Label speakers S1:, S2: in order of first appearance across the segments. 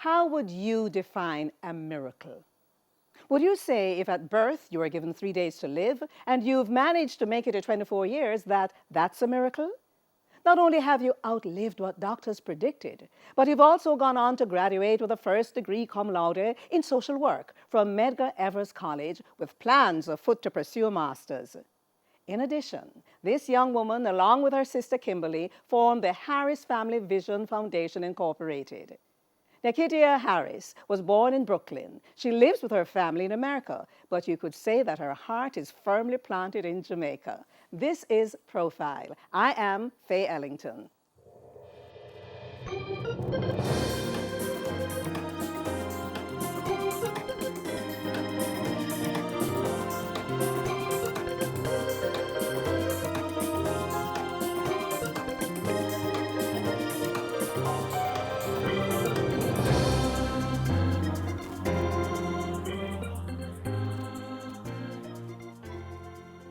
S1: How would you define a miracle? Would you say if at birth you were given 3 days to live and you've managed to make it to 24 years, that's a miracle? Not only have you outlived what doctors predicted, but you've also gone on to graduate with a first degree cum laude in social work from Medgar Evers College with plans afoot to pursue a master's. In addition, this young woman, along with her sister Kimberly, formed the Harris Family Vision Foundation Incorporated. Nekhidia Harris was born in Brooklyn. She lives with her family in America, but you could say that her heart is firmly planted in Jamaica. This is Profile. I am Faye Ellington.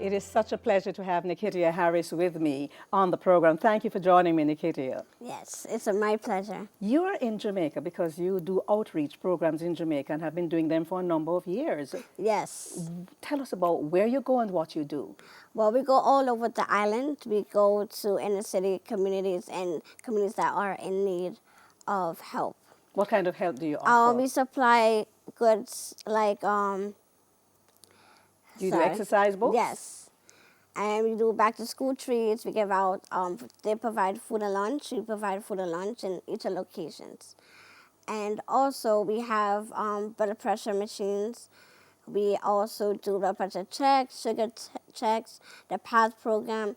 S1: It is such a pleasure to have Nekhidia Harris with me on the program. Thank you for joining me, Nekhidia.
S2: Yes, it's my pleasure.
S1: You are in Jamaica because you do outreach programs in Jamaica and have been doing them for a number of years.
S2: Yes.
S1: Tell us about where you go and what you do.
S2: Well, we go all over the island. We go to inner city communities and communities that are in need of help.
S1: What kind of help do you offer?
S2: We supply goods like
S1: You do exercise books?
S2: Yes. And we do back to school treats. We give out, they provide food and lunch. We provide food and lunch in each of locations. And also we have blood pressure machines. We also do blood pressure checks, sugar checks, the PATH program,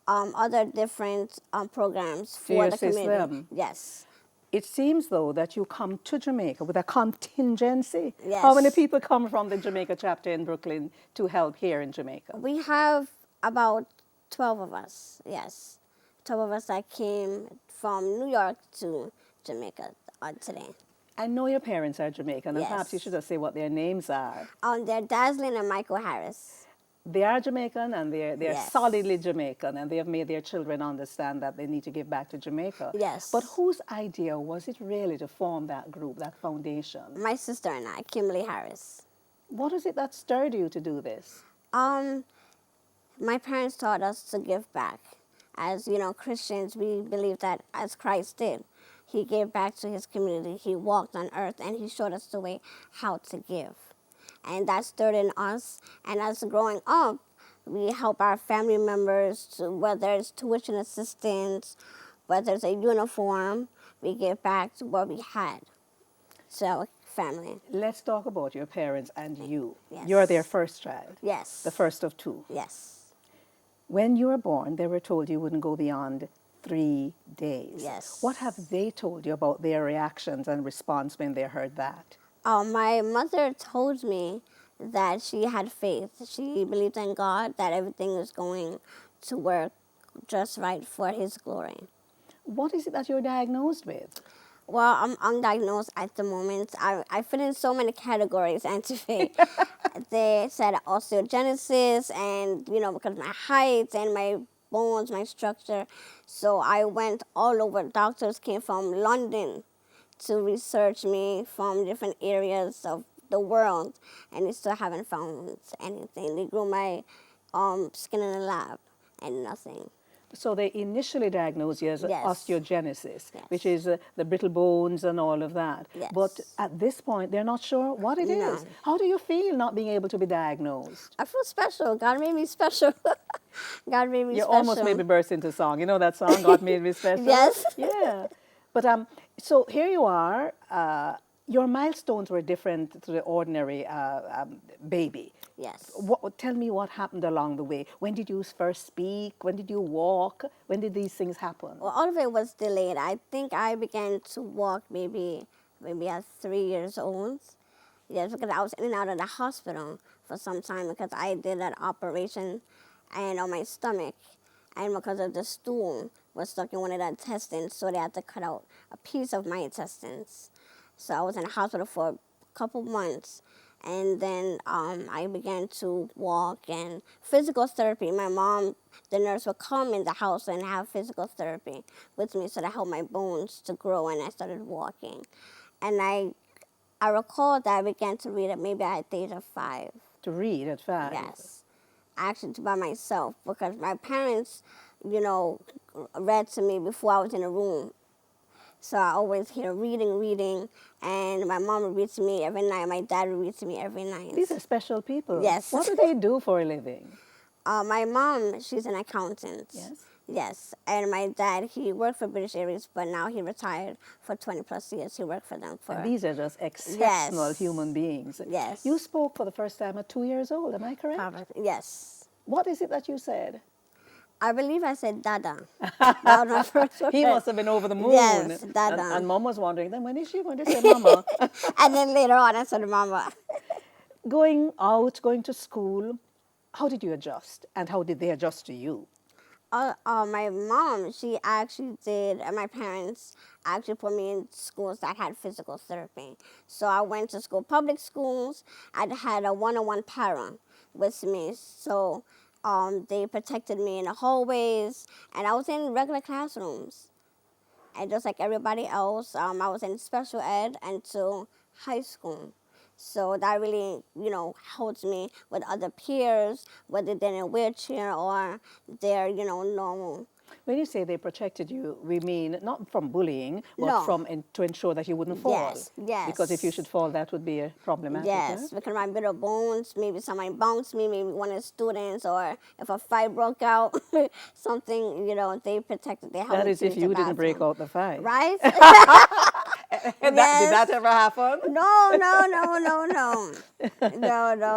S2: other different programs for the community.
S1: Them.
S2: Yes.
S1: It seems, though, that you come to Jamaica with a contingency.
S2: Yes.
S1: How many people come from the Jamaica chapter in Brooklyn to help here in Jamaica?
S2: We have about 12 of us, yes. 12 of us that came from New York to Jamaica today.
S1: I know your parents are Jamaican, and
S2: Yes.
S1: perhaps you should just say what their names are.
S2: They're Dazzling and Michael Harris.
S1: They are Jamaican, and they're
S2: Yes.
S1: solidly Jamaican, and they have made their children understand that they need to give back to Jamaica.
S2: Yes.
S1: But whose idea was it really to form that group, that foundation?
S2: My sister and I, Kimberly Harris.
S1: What is it that stirred you to do this?
S2: My parents taught us to give back. As, Christians, we believe that as Christ did, he gave back to his community. He walked on earth, and he showed us the way how to give. And that stirred in us. And as growing up, we help our family members, whether it's tuition assistance, whether it's a uniform, we give back to what we had. So, family.
S1: Let's talk about your parents and you.
S2: Yes.
S1: You're their first child.
S2: Yes.
S1: The first of two.
S2: Yes.
S1: When you were born, they were told you wouldn't go beyond 3 days.
S2: Yes.
S1: What have they told you about their reactions and response when they heard that?
S2: My mother told me that she had faith. She believed in God, that everything was going to work just right for his glory.
S1: What is it that you're diagnosed with?
S2: Well, I'm undiagnosed at the moment. I fit in so many categories, and they said osteogenesis, and because of my height and my bones, my structure. So I went all over. Doctors came from London to research me from different areas of the world, and they still haven't found anything. They grew my skin in the lab, and nothing.
S1: So they initially diagnosed you as
S2: Yes.
S1: osteogenesis,
S2: Yes.
S1: which is the brittle bones and all of that.
S2: Yes.
S1: But at this point, they're not sure what it
S2: No.
S1: is. How do you feel not being able to be diagnosed?
S2: I feel special. God made me special. God made me
S1: You
S2: special.
S1: almost made me burst into song. You know that song, God Made Me Special?
S2: Yes.
S1: Yeah. But so here you are. Your milestones were different to the ordinary baby.
S2: Yes.
S1: Tell me what happened along the way. When did you first speak? When did you walk? When did these things happen?
S2: Well, all of it was delayed. I think I began to walk maybe at 3 years old. Yes, because I was in and out of the hospital for some time because I did an operation and on my stomach, and because of the stool was stuck in one of the intestines, so they had to cut out a piece of my intestines. So I was in the hospital for a couple months. And then I began to walk and physical therapy. My mom, the nurse, would come in the house and have physical therapy with me so that helped my bones to grow, and I started walking. And I recall that I began to read it maybe at the age of 5.
S1: To read at 5?
S2: Yes. Actually by myself because my parents, you know, read to me before I was in a room. So I always hear reading, and my mom would read to me every night. My dad would read to me every night.
S1: These are special people.
S2: Yes.
S1: What do they do for a living?
S2: My mom, she's an accountant.
S1: Yes.
S2: Yes. And my dad, he worked for British Airways, but now he retired for 20 plus years. He worked for them for.
S1: And these are just exceptional
S2: Yes.
S1: human beings.
S2: Yes.
S1: You spoke for the first time at 2 years old, am I correct?
S2: Probably. Yes.
S1: What is it that you said?
S2: I believe I said Dada. That was my first word.
S1: He must have been over the moon.
S2: Yes, Dada.
S1: And Mom was wondering, then when is she going to say Mama?
S2: And then later on, I said Mama.
S1: Going out, going to school, how did you adjust? And how did they adjust to you?
S2: My mom, she actually did, and my parents actually put me in schools that had physical therapy. So I went to school, public schools. I had a one-on-one para with me. So they protected me in the hallways, and I was in regular classrooms. And just like everybody else, I was in special ed until high school. So that really, you know, helps me with other peers, whether they're in a wheelchair or they're, you know, normal.
S1: When you say they protected you, we mean not from bullying, but
S2: No.
S1: from to ensure that you wouldn't fall.
S2: Yes, yes.
S1: Because if you should fall, that would be problematic.
S2: Yes,
S1: Huh?
S2: because my brittle bones, maybe somebody bounced me, maybe one of the students, or if a fight broke out, something, you know, they protected, they helped
S1: That
S2: me
S1: is
S2: to
S1: if
S2: use
S1: you
S2: the
S1: didn't break
S2: bathroom.
S1: out the fight.
S2: Right?
S1: Did that ever happen?
S2: No.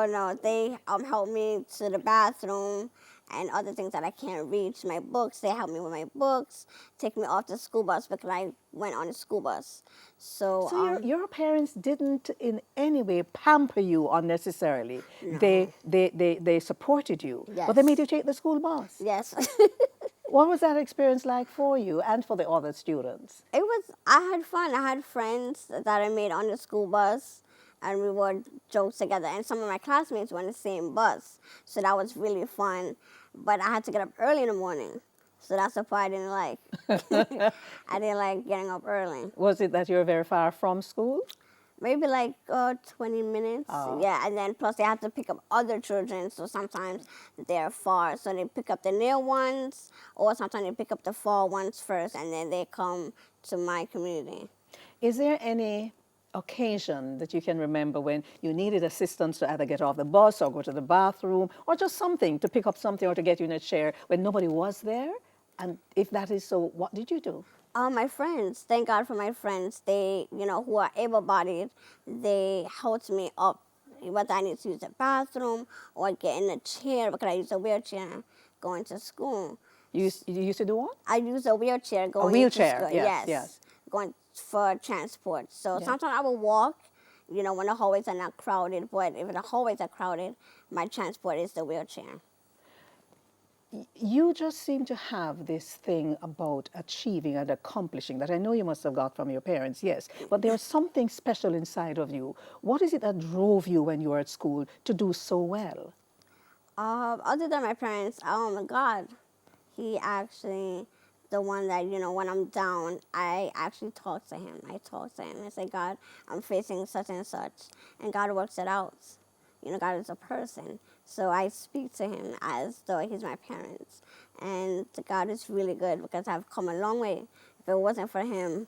S2: No. They helped me to the bathroom and other things that I can't reach. My books, they helped me with my books, take me off the school bus because I went on a school bus. So,
S1: So your parents didn't in any way pamper you unnecessarily.
S2: No.
S1: They supported you.
S2: Yes.
S1: But they made you take the school bus.
S2: yes.
S1: What was that experience like for you and for the other students?
S2: I had fun. I had friends that I made on the school bus, and we would joke together. And some of my classmates were on the same bus, so that was really fun. But I had to get up early in the morning, so that's the part I didn't like. I didn't like getting up early.
S1: Was it that you were very far from school?
S2: Maybe like 20 minutes.
S1: Oh.
S2: Yeah, and then plus they have to pick up other children, so sometimes they're far. So they pick up the near ones, or sometimes they pick up the far ones first, and then they come to my community.
S1: Is there any occasion that you can remember when you needed assistance to either get off the bus or go to the bathroom or just something to pick up something or to get you in a chair when nobody was there? And if that is so, what did you do?
S2: My friends, thank God for my friends. They, you know, who are able-bodied, they helped me up, whether I need to use the bathroom or get in a chair because I use a wheelchair going to school.
S1: You used to do what?
S2: I use a wheelchair going
S1: A wheelchair,
S2: to school.
S1: yes.
S2: Going for transport. So
S1: Yeah.
S2: sometimes I will walk, you know, when the hallways are not crowded. But if the hallways are crowded, my transport is the wheelchair.
S1: You just seem to have this thing about achieving and accomplishing that I know you must have got from your parents, yes, but there's something special inside of you. What is it that drove you when you were at school to do so well?
S2: Other than my parents, God, He actually, the one that, you know, when I'm down, I actually talk to Him. I talk to Him. I say, God, I'm facing such and such. And God works it out. You know, God is a person. So I speak to Him as though He's my parents. And God is really good because I've come a long way. If it wasn't for Him,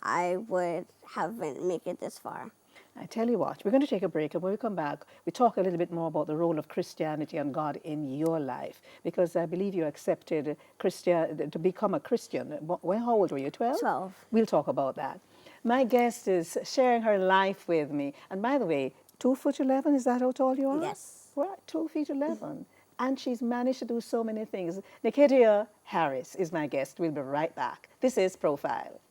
S2: I would haven't make it this far.
S1: I tell you what, we're going to take a break, and when we come back, we talk a little bit more about the role of Christianity and God in your life, because I believe you accepted to become a Christian. How old were you, 12?
S2: 12.
S1: We'll talk about that. My guest is sharing her life with me, and by the way, 2'11", is that how tall you are?
S2: Yes.
S1: Right, 2'11". And she's managed to do so many things. Nekhidia Harris is my guest. We'll be right back. This is Profile.